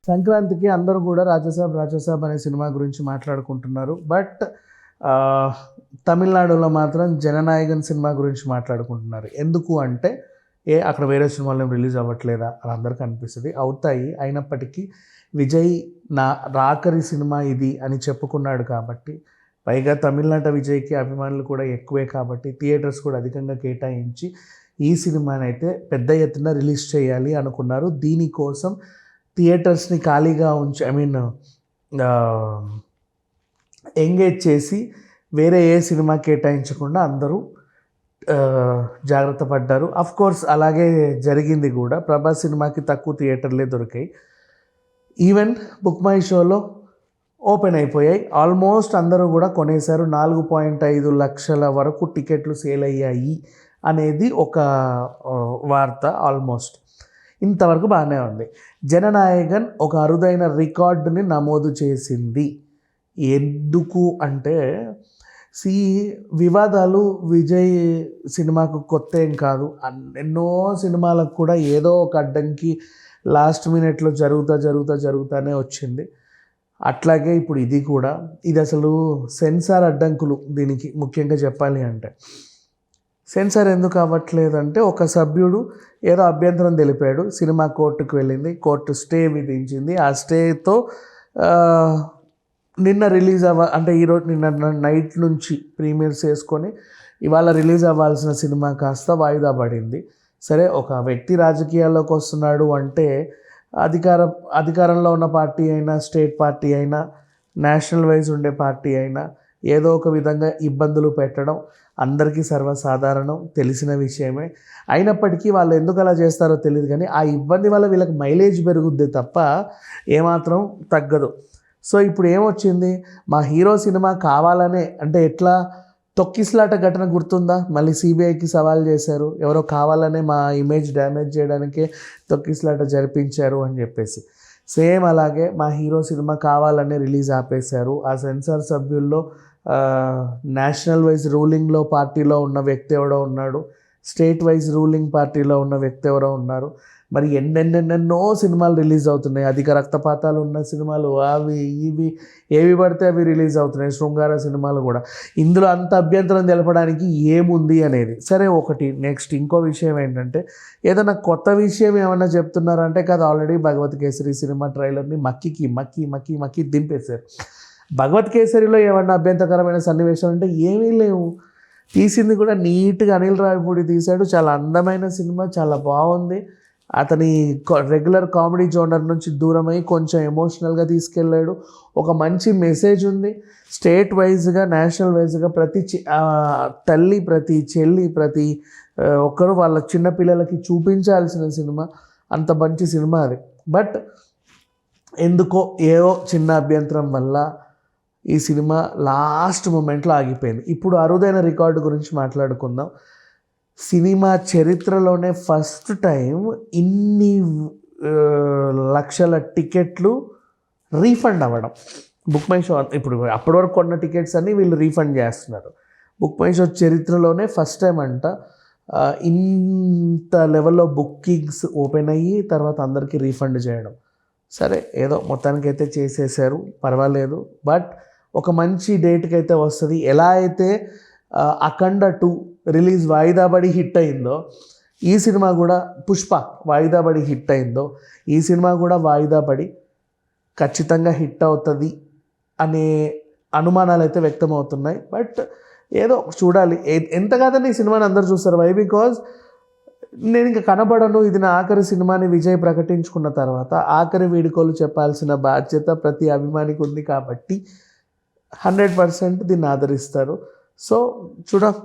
సంక్రాంతికి అందరూ కూడా రాజాసాబ్ అనే సినిమా గురించి మాట్లాడుకుంటున్నారు. బట్ తమిళనాడులో మాత్రం జననాయకన్ సినిమా గురించి మాట్లాడుకుంటున్నారు. ఎందుకు అంటే అక్కడ వేరే సినిమాలు రిలీజ్ అవ్వట్లేదా అని అందరికీ అనిపిస్తుంది. అవుతాయి, అయినప్పటికీ విజయ్ నా రాకరి సినిమా ఇది అని చెప్పుకున్నాడు కాబట్టి, పైగా తమిళనాట విజయ్కి అభిమానులు కూడా ఎక్కువే కాబట్టి థియేటర్స్ కూడా అధికంగా కేటాయించి ఈ సినిమాని అయితే పెద్ద ఎత్తున రిలీజ్ చేయాలి అనుకున్నారు. దీనికోసం థియేటర్స్ని ఖాళీగా ఉంచి ఎంగేజ్ చేసి వేరే ఏ సినిమా కేటాయించకుండా అందరూ జాగ్రత్త పడ్డారు. కోర్స్ అలాగే జరిగింది కూడా. ప్రభాస్ సినిమాకి తక్కువ థియేటర్లే దొరికాయి. ఈవెన్ బుక్ మై షోలో ఓపెన్ అయిపోయాయి. ఆల్మోస్ట్ అందరూ కూడా కొనేశారు. 4.5 లక్షల వరకు టికెట్లు సేల్ అయ్యాయి అనేది ఒక వార్త. ఆల్మోస్ట్ ఇంతవరకు బాగానే ఉంది. జననాయకన్ ఒక అరుదైన రికార్డుని నమోదు చేసింది. ఎందుకు అంటే వివాదాలు విజయ్ సినిమాకు కొత్త ఏం కాదు. ఎన్నో సినిమాలకు కూడా ఏదో ఒక అడ్డంకి లాస్ట్ మినిట్లో జరుగుతానే వచ్చింది. అట్లాగే ఇప్పుడు ఇది కూడా. ఇది అసలు సెన్సార్ అడ్డంకులు. దీనికి ముఖ్యంగా చెప్పాలి అంటే సెన్సార్ ఎందుకు అవ్వట్లేదంటే, ఒక సభ్యుడు ఏదో అభ్యంతరం తెలిపాడు, సినిమా కోర్టుకు వెళ్ళింది, కోర్టు స్టే విధించింది. ఆ స్టేతో నిన్న రిలీజ్ అంటే ఈరోజు నిన్న నైట్ నుంచి ప్రీమియర్స్ వేసుకొని ఇవాళ రిలీజ్ అవ్వాల్సిన సినిమా కాస్త వాయిదా పడింది. సరే, ఒక వ్యక్తి రాజకీయాల్లోకి వస్తున్నాడు అంటే అధికారంలో ఉన్న పార్టీ అయినా, స్టేట్ పార్టీ అయినా, నేషనల్ వైజ్ ఉండే పార్టీ అయినా ఏదో ఒక విధంగా ఇబ్బందులు పెట్టడం అందరికీ సర్వసాధారణం, తెలిసిన విషయమే. అయినప్పటికీ వాళ్ళు ఎందుకు అలా చేస్తారో తెలియదు, కానీ ఆ ఇబ్బంది వల్ల వీళ్ళకి మైలేజ్ పెరుగుద్ది తప్ప ఏమాత్రం తగ్గదు. సో ఇప్పుడు ఏమొచ్చింది, మా హీరో సినిమా కావాలనే, అంటే ఎట్లా తొక్కిసలాట ఘటన గుర్తుందా? మళ్ళీ సిబిఐకి సవాల్ చేశారు, ఎవరో కావాలనే మా ఇమేజ్ డ్యామేజ్ చేయడానికే తొక్కిసలాట జరిపించారు అని చెప్పేసి. సేమ్ అలాగే మా హీరో సినిమా కావాలనే రిలీజ్ ఆపేశారు. ఆ సెన్సార్ సభ్యుల్లో నేషనల్ వైజ్ రూలింగ్లో పార్టీలో ఉన్న వ్యక్తి ఎవడో ఉన్నాడు, స్టేట్ వైజ్ రూలింగ్ పార్టీలో ఉన్న వ్యక్తి ఎవరో ఉన్నారు. మరి ఎన్నెన్నెన్నెన్నో సినిమాలు రిలీజ్ అవుతున్నాయి. అధిక రక్తపాతాలు ఉన్న సినిమాలు, అవి ఇవి ఏవి పడితే అవి రిలీజ్ అవుతున్నాయి. శృంగార సినిమాలు కూడా. ఇందులో అంత అభ్యంతరం తెలపడానికి ఏముంది అనేది. సరే, ఒకటి. నెక్స్ట్ ఇంకో విషయం ఏంటంటే, ఏదైనా కొత్త విషయం ఏమన్నా చెప్తున్నారంటే కాదు, ఆల్రెడీ భగవత్ కేసరి సినిమా ట్రైలర్ని మక్కి దింపేశారు. భగవత్ కేసరిలో ఏమన్నా అభ్యంతరకరమైన సన్నివేశాలు అంటే ఏమీ లేవు. తీసింది కూడా నీట్గా అనిల్ రావిపూడి తీశాడు. చాలా అందమైన సినిమా, చాలా బాగుంది. అతని రెగ్యులర్ కామెడీ జోనర్ నుంచి దూరమై కొంచెం ఎమోషనల్గా తీసుకెళ్ళాడు. ఒక మంచి మెసేజ్ ఉంది. స్టేట్ వైజ్గా, నేషనల్ వైజ్గా ప్రతి తల్లి, ప్రతి చెల్లి, ప్రతి ఒక్కరు వాళ్ళ చిన్నపిల్లలకి చూపించాల్సిన సినిమా. అంత మంచి సినిమా అది. బట్ ఎందుకో ఏదో చిన్న అభ్యంతరం వల్ల ఈ సినిమా లాస్ట్ మూమెంట్లో ఆగిపోయింది. ఇప్పుడు అరుదైన రికార్డు గురించి మాట్లాడుకుందాం. సినిమా చరిత్రలోనే ఫస్ట్ టైం ఇన్ని లక్షల టికెట్లు రీఫండ్ అవ్వడం. బుక్ మై షో ఇప్పుడు అప్పటి వరకు కొన్న టికెట్స్ అన్నీ వీళ్ళు రీఫండ్ చేస్తున్నారు. బుక్ మై షో చరిత్రలోనే ఫస్ట్ టైం అంట ఇంత లెవెల్లో బుకింగ్స్ ఓపెన్ అయ్యి తర్వాత అందరికీ రీఫండ్ చేయడం. సరే, ఏదో మొత్తానికైతే చేసేసారు, పర్వాలేదు. బట్ ఒక మంచి డేట్కి అయితే వస్తుంది. ఎలా అయితే అఖండ 2 రిలీజ్ వాయిదా పడి హిట్ అయిందో, ఈ సినిమా కూడా పుష్ప వాయిదా పడి హిట్ అయిందో, ఈ సినిమా కూడా వాయిదా పడి ఖచ్చితంగా హిట్ అవుతుంది అనే అనుమానాలు అయితే వ్యక్తమవుతున్నాయి. బట్ ఏదో చూడాలి. ఎంత కాదని ఈ సినిమాని అందరూ చూస్తారు. వై? బికాజ్ నేను ఇంకా కనబడను, ఇది నా ఆఖరి సినిమాని విజయ్ ప్రకటించుకున్న తర్వాత ఆఖరి వీడుకోలు చెప్పాల్సిన బాధ్యత ప్రతి అభిమానికి ఉంది కాబట్టి 100% దీన్ని ఆదరిస్తారు. సో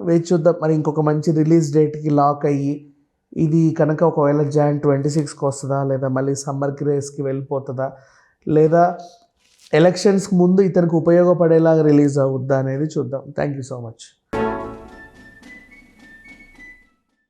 వేచి చూద్దాం. మరి ఇంకొక మంచి రిలీజ్ డేట్కి లాక్ అయ్యి ఇది కనుక ఒకవేళ Jan 26కి వస్తుందా, లేదా మళ్ళీ సమ్మర్కి రేస్కి వెళ్ళిపోతుందా, లేదా ఎలక్షన్స్కి ముందు ఇతనికి ఉపయోగపడేలాగా రిలీజ్ అవుద్దా అనేది చూద్దాం. Thank you so much.